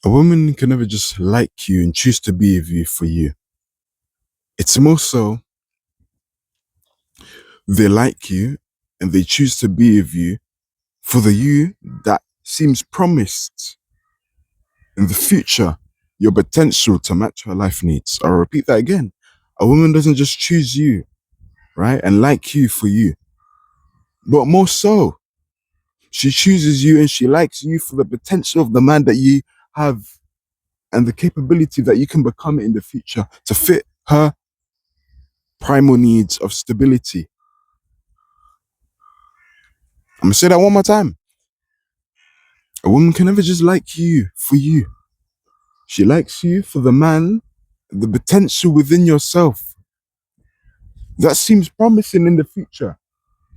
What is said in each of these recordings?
A woman can never just like you and choose to be with you for you. It's more so they like you and they choose to be with you for the you that seems promised in the future, your potential to match her life needs. I'll repeat that again. A woman doesn't just choose you, right, and like you for you, but more so, she chooses you and she likes you for the potential of the man that you have and the capability that you can become in the future to fit her primal needs of stability. I'm gonna say that one more time. A woman can never just like you for you. She likes you for the man, the potential within yourself that seems promising in the future,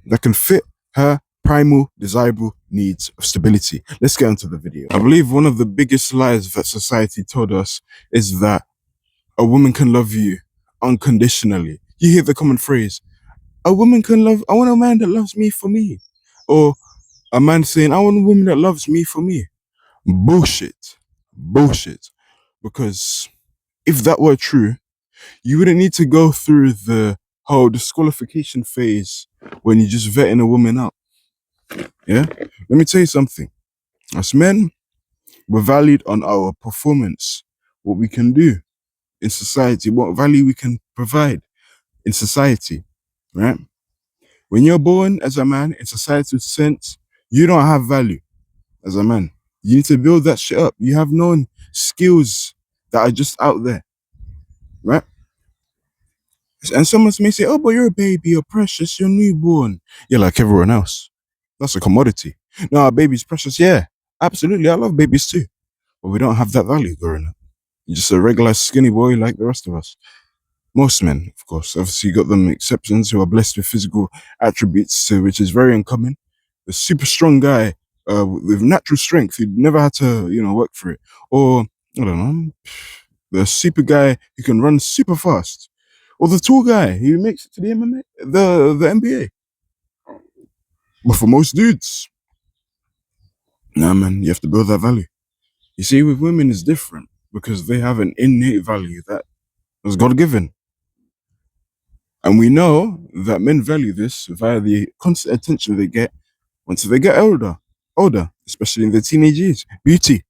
that can fit her primal desirable needs of stability. Let's get into the video. I believe one of the biggest lies that society told us is that a woman can love you unconditionally. You hear the common phrase, a woman can love, I want a man that loves me for me. Or a man saying, I want a woman that loves me for me. Bullshit. Bullshit. Because if that were true, you wouldn't need to go through the whole disqualification phase when you're just vetting a woman out. Yeah? Let me tell you something. As men, we're valued on our performance, what we can do in society, what value we can provide in society, right? When you're born as a man in societal sense, you don't have value as a man. You need to build that shit up. You have known skills that are just out there, right? And someone may say, oh, but you're a baby, you're precious, you're newborn. You're like everyone else. That's a commodity. No, our baby's precious. Yeah, absolutely. I love babies too. But we don't have that value growing up. You're just a regular skinny boy like the rest of us. Most men, of course. Obviously, you got them exceptions who are blessed with physical attributes, which is very uncommon. The super strong guy with natural strength who never had to, work for it. Or, I don't know, the super guy who can run super fast. Or the tall guy who makes it to the MMA, the NBA. But for most dudes, nah, man, you have to build that value. You see, with women, it's different because they have an innate value that was God given. And we know that men value this via the constant attention they get once they get older, especially in their teenage years. Beauty.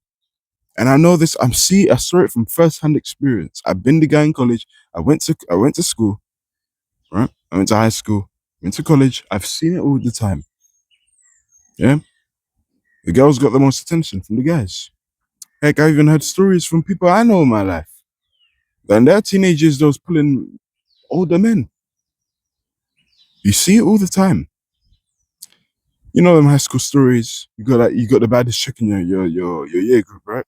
And I know this, I saw it from first-hand experience. I've been the guy in college. I went to school, right? I went to high school, went to college. I've seen it all the time. Yeah. The girls got the most attention from the guys. Heck, I even heard stories from people I know in my life. And they're teenagers, those pulling older men. You see it all the time. You know them high school stories. You got the baddest chick in your year group, right?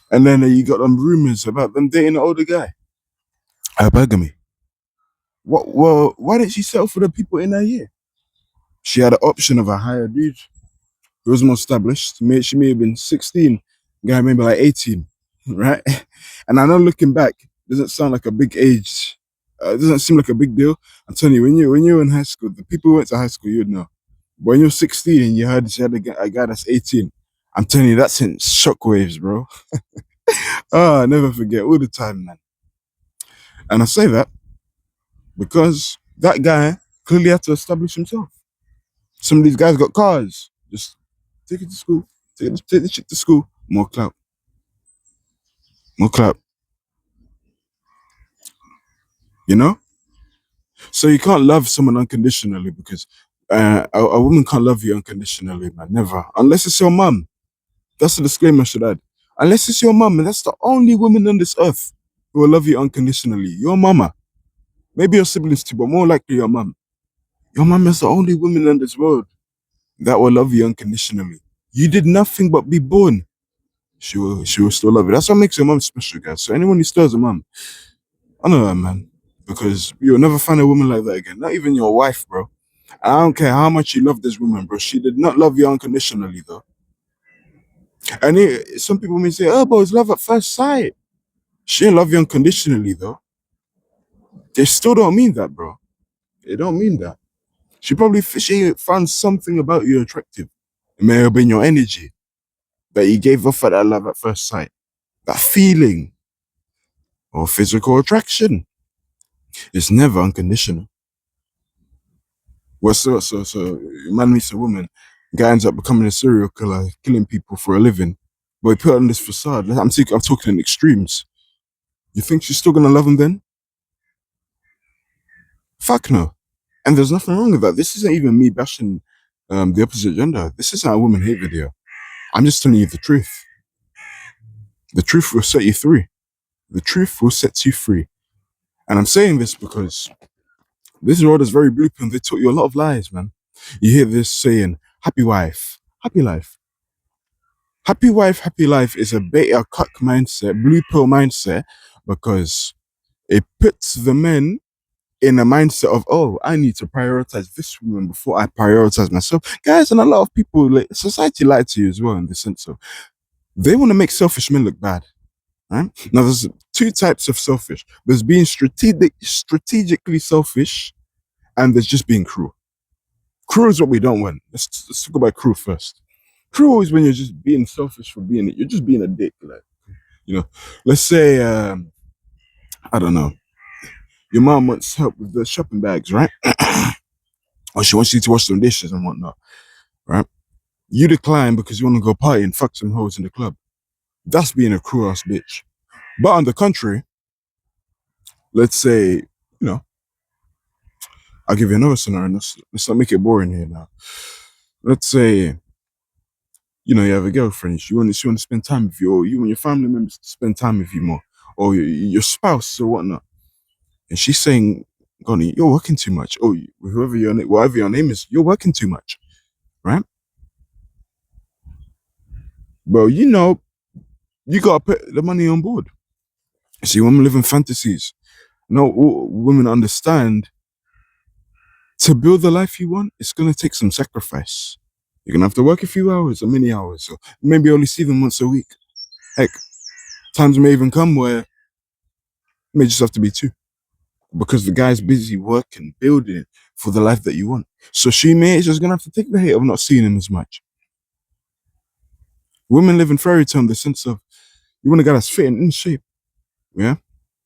And then you got them rumors about them dating an older guy. Bugger. What? Well, why didn't she settle for the people in her year? She had an option of a higher dude who was more established. She may have been 16, guy maybe like 18, right? And I know looking back, doesn't sound like a big age. It doesn't seem like a big deal. I'm telling you, when you were in high school, the people who went to high school, you'd know. But when you're 16 and you heard she had a guy that's 18, I'm telling you, that sent shockwaves, bro. I never forget all the time, man. And I say that because that guy clearly had to establish himself. Some of these guys got cars. Just take it to school. Take the chick to school. More clout. More clout. You know? So you can't love someone unconditionally because a woman can't love you unconditionally, man. Never. Unless it's your mum. That's a disclaimer I should add. Unless it's your mum, and that's the only woman on this earth who will love you unconditionally. Your mama. Maybe your siblings too, but more likely your mum. Your mum is the only woman in this world that will love you unconditionally. You did nothing but be born. She will still love you. That's what makes your mum special, guys. So anyone who still has a mum, I know that, man. Because you'll never find a woman like that again. Not even your wife, bro. I don't care how much you love this woman, bro. She did not love you unconditionally, though. And some people may say, oh, but it's love at first sight. She didn't love you unconditionally, though. They still don't mean that, bro. They don't mean that. She found something about you attractive. It may have been your energy. that you gave off at that love at first sight, that feeling or physical attraction. It's never unconditional. Well, so, man meets a woman, guy ends up becoming a serial killer, killing people for a living. But he put on this facade. I'm talking in extremes. You think she's still gonna love him then? Fuck no. And there's nothing wrong with that. This isn't even me bashing the opposite gender. This isn't a woman hate video. I'm just telling you the truth. The truth will set you free. The truth will set you free. And I'm saying this because this world is very bleak and they taught you a lot of lies, man. You hear this saying, happy wife, happy life. Happy wife, happy life is a beta cuck mindset, blue pill mindset, because it puts the men in a mindset of, oh, I need to prioritize this woman before I prioritize myself. Guys, and a lot of people, like, society lie to you as well in the sense of they want to make selfish men look bad. Right? Now, there's two types of selfish. There's being strategically selfish, and there's just being cruel. Cruel is what we don't want. Let's talk about cruel first. Cruel is when you're just being selfish for being it. You're just being a dick. Like, you know, let's say, I don't know, your mom wants help with the shopping bags, right? Or she wants you to wash some dishes and whatnot, right? You decline because you want to go party and fuck some hoes in the club. That's being a cruel ass bitch. But on the contrary, let's say, I'll give you another scenario. Let's not make it boring here now. Let's say, you have a girlfriend. She want to spend time with you, or you and your family members to spend time with you more, or your spouse or whatnot. And she's saying, Goni, you're working too much. Oh, whatever your name is, you're working too much, right? Well, you gotta put the money on board. See, women live in fantasies. No, women understand to build the life you want, it's gonna take some sacrifice. You're gonna have to work a few hours or many hours, or maybe only see them once a week. Heck, times may even come where it may just have to be two. Because the guy's busy working, building it for the life that you want. So she may just gonna have to take the hit of not seeing him as much. Women live in fairy tale in the sense of you want a guy that's fit and in shape. Yeah?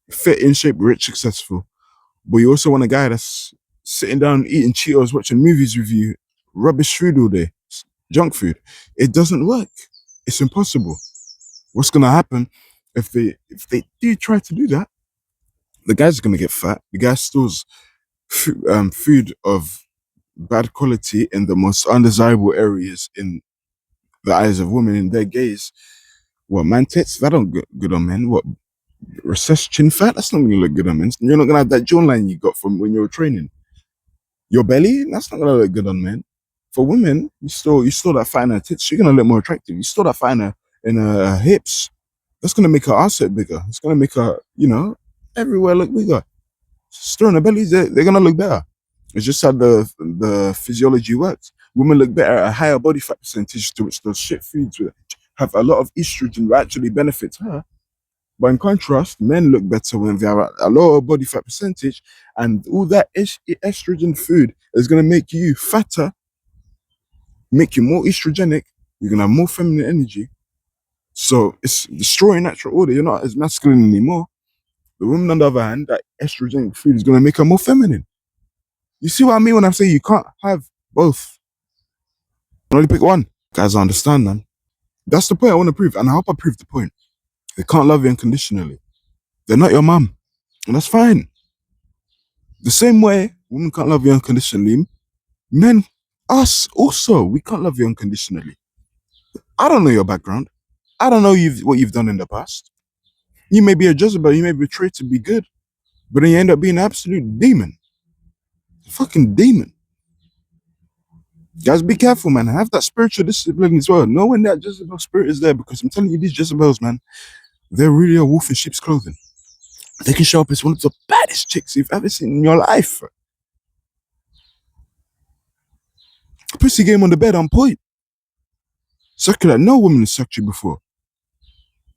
Fit, in shape, rich, successful. But you also want a guy that's sitting down, eating Cheetos, watching movies with you, rubbish food all day, junk food. It doesn't work. It's impossible. What's gonna happen if they do try to do that? The guy's gonna get fat. The guy stores food of bad quality in the most undesirable areas in the eyes of women in their gaze. What, man tits? That don't look good on men. What, recessed chin fat? That's not gonna look good on men. You're not gonna have that jawline you got from when you were training. Your belly? That's not gonna look good on men. For women, you store that fat in her tits. You're gonna look more attractive. You store that fat in her hips. That's gonna make her ass look bigger. It's gonna make her, everywhere look bigger. Stirring the bellies, they're gonna look better. It's just how the physiology works. Women look better at a higher body fat percentage, to which those shit foods have a lot of estrogen that actually benefits her. But in contrast, men look better when they have a lower body fat percentage, and all that estrogen food is gonna make you fatter, make you more estrogenic. You're gonna have more feminine energy. So it's destroying natural order. You're not as masculine anymore. The woman, on the other hand, that estrogen food is gonna make her more feminine. You see what I mean when I'm saying you can't have both? You can only pick one. Guys, I understand, man. That's the point I want to prove, and I hope I prove the point. They can't love you unconditionally. They're not your mum, and that's fine. The same way women can't love you unconditionally, men, us also, we can't love you unconditionally. I don't know your background. I don't know what you've done in the past. You may be a Jezebel, you may be betrayed to be good, but then you end up being an absolute demon. Fucking demon. Guys, be careful, man. Have that spiritual discipline as well. Know when that Jezebel spirit is there, because I'm telling you, these Jezebels, man, they're really a wolf in sheep's clothing. They can show up as one of the baddest chicks you've ever seen in your life. Pussy game on the bed on point. Sucker that no woman has sucked you before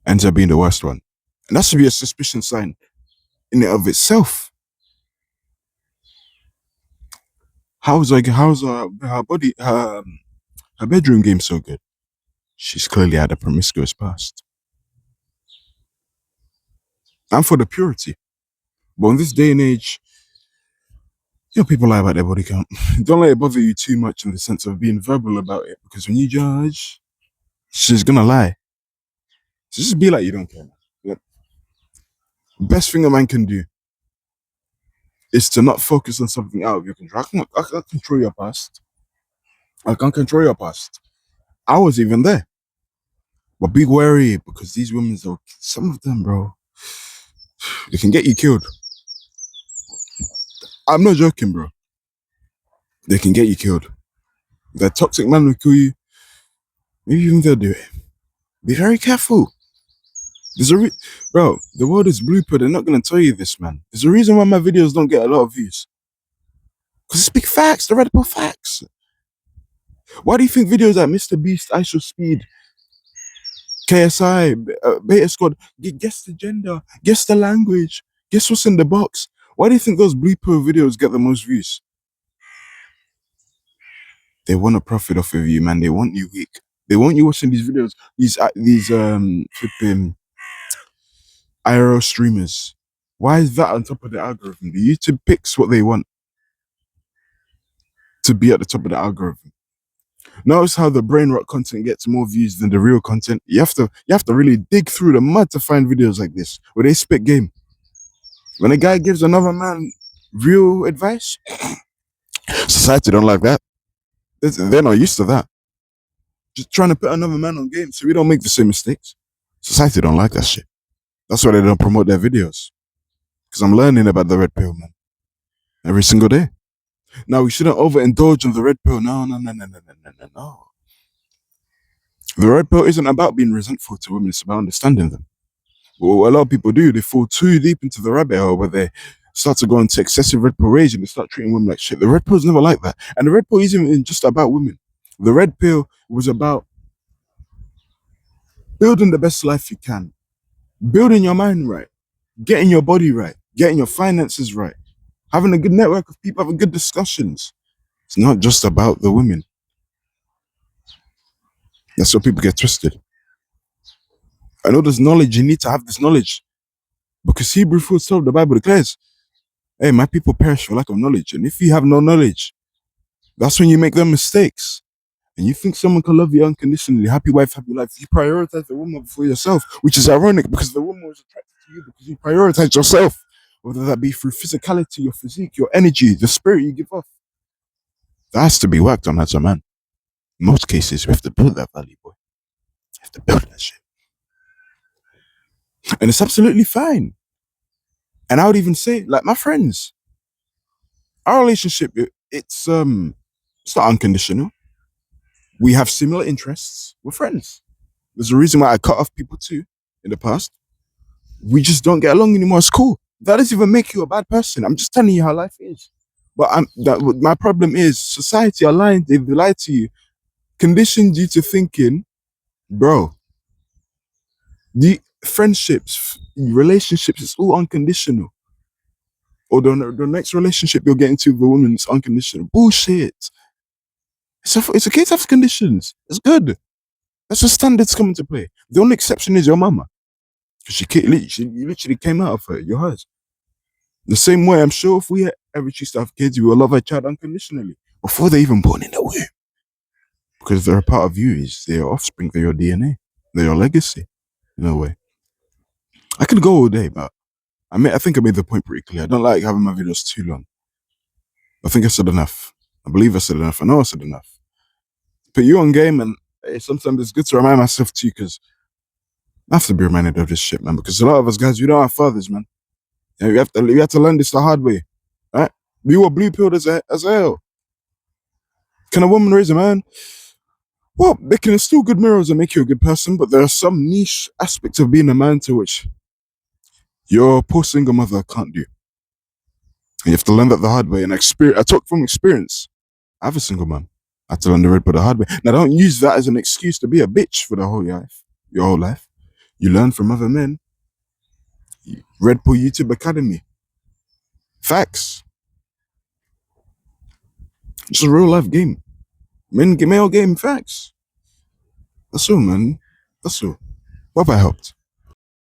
ends up being the worst one. And that should be a suspicion sign in and of itself. How's her body, her bedroom game so good? she's clearly had a promiscuous past. And for the purity. But in this day and age, people lie about their body count. Don't let it bother you too much in the sense of being verbal about it, because when you judge, she's gonna lie. So just be like you don't care. Like, best thing a man can do is to not focus on something out of your control. I can't control your past. I can't control your past. I was even there. But be wary, because these women, some of them, bro, they can get you killed. I'm not joking, bro. They can get you killed. That toxic man will kill you. Maybe even they'll do it. Be very careful. There's a bro, the world is blooper. They're not gonna tell you this, man. There's a reason why my videos don't get a lot of views. Because it's big facts, the radical facts. Why do you think videos like Mr. Beast, ISO Speed, KSI, Beta Squad, guess the gender, guess the language, guess what's in the box? Why do you think those blooper videos get the most views? They want to profit off of you, man. They want you weak. They want you watching these videos, these flipping IRL streamers. Why is that on top of the algorithm? The YouTube picks what they want to be at the top of the algorithm. Notice how the brain rot content gets more views than the real content. You have to really dig through the mud to find videos like this where they spit game. When a guy gives another man real advice, society don't like that. They're not used to that. Just trying to put another man on game so we don't make the same mistakes. Society don't like that shit. That's why they don't promote their videos. Because I'm learning about the red pill, man. Every single day. Now, we shouldn't overindulge on the red pill. No. The red pill isn't about being resentful to women. It's about understanding them. Well, what a lot of people do, they fall too deep into the rabbit hole where they start to go into excessive red pill rage and they start treating women like shit. The red pill is never like that. And the red pill isn't even just about women. The red pill was about building the best life you can, building your mind right, getting your body right, getting your finances right, having a good network of people, having good discussions. It's not just about the women. That's where people get twisted. I know there's knowledge. You need to have this knowledge. Because Hebrew 4:12, the Bible declares, hey, my people perish for lack of knowledge. And if you have no knowledge, that's when you make them mistakes. And you think someone can love you unconditionally, happy wife, happy life. You prioritize the woman before yourself, which is ironic because the woman was attracted to you because you prioritize yourself. Whether that be through physicality, your physique, your energy, the spirit you give off. That has to be worked on as a man. In most cases, we have to build that value, boy. We have to build that shit. And it's absolutely fine. And I would even say, like my friends, our relationship, it's not unconditional. We have similar interests. We're friends. There's a reason why I cut off people too in the past. We just don't get along anymore. It's cool. That doesn't even make you a bad person. I'm just telling you how life is. But my problem is society are lying. They lie to you, conditioned you to thinking, bro, the friendships, relationships, it's all unconditional. Or the next relationship you're getting to with a woman is unconditional. Bullshit. It's okay to have conditions. It's good. That's where standards come into play. The only exception is your mama. Because she literally came out of her, you're hers. The same way, I'm sure if we ever choose to have kids, we will love our child unconditionally before they're even born in the womb. Because they're a part of you, is their offspring, they're your DNA, they're your legacy, in a way. I could go all day, but I think I made the point pretty clear. I don't like having my videos too long. I think I said enough. I believe I said enough. I know I said enough. Put you on game, and sometimes it's good to remind myself too, because I have to be reminded of this shit, man. Because a lot of us guys, we don't have fathers, man. Yeah, we have to learn this the hard way, right? We were blue pilled as hell. Can a woman raise a man? Well, they can instill good morals and make you a good person, but there are some niche aspects of being a man to which your poor single mother can't do. And you have to learn that the hard way. And I talk from experience. I have a single mom. I had to learn the red pill the hard way. Now, don't use that as an excuse to be a bitch for the whole life. Your whole life. You learn from other men. Red Pill YouTube Academy. Facts. It's a real life game. Male game, facts. That's all, man. That's all. What have I helped?